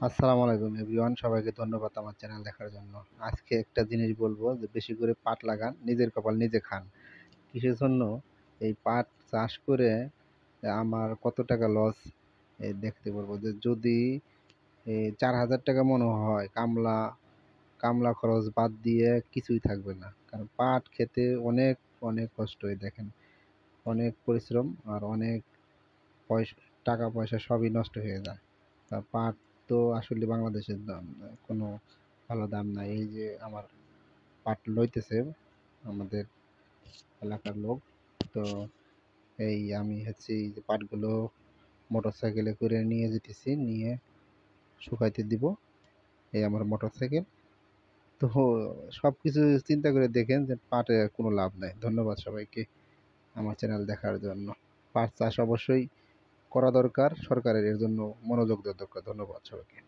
আসসালামু আলাইকুম এভরিওয়ান, সবাইকে ধন্যবাদ আমার চ্যানেল দেখার জন্য। আজকে একটা জিনিস বলবো যে বেশি করে পাট লাগান, নিজের কপাল নিজে খান। কিসের জন্য? এই পাট চাষ করে আমার কত টাকা লস দেখতে পারবো। যে যদি 4,000 টাকা মনে হয় কামলা খরচ বাদ দিয়ে কিছুই থাকবে না, কারণ পাট খেতে অনেক অনেক কষ্ট হয়। দেখেন, অনেক পরিশ্রম আর অনেক পয়সা, টাকা পয়সা সবই নষ্ট হয়ে যায়। তা পাট তো আসলে বাংলাদেশের দাম কোনো ভালো দাম নাই। এই যে আমার পাট লইতেছে আমাদের এলাকার লোক। তো আমি হচ্ছে এই যে পাটগুলো মোটর সাইকেলে করে নিয়ে যেতেছি, নিয়ে শুকাইতে দিব। এই আমার মোটর সাইকেল। তো সব কিছু চিন্তা করে দেখেন যে পাটে কোনো লাভ নাই। ধন্যবাদ সবাইকে আমার চ্যানেল দেখার জন্য। পাট চাষ অবশ্যই করা দরকার, সরকারের এর জন্য মনোযোগ দেওয়া দরকার। ধন্যবাদ সবাইকে।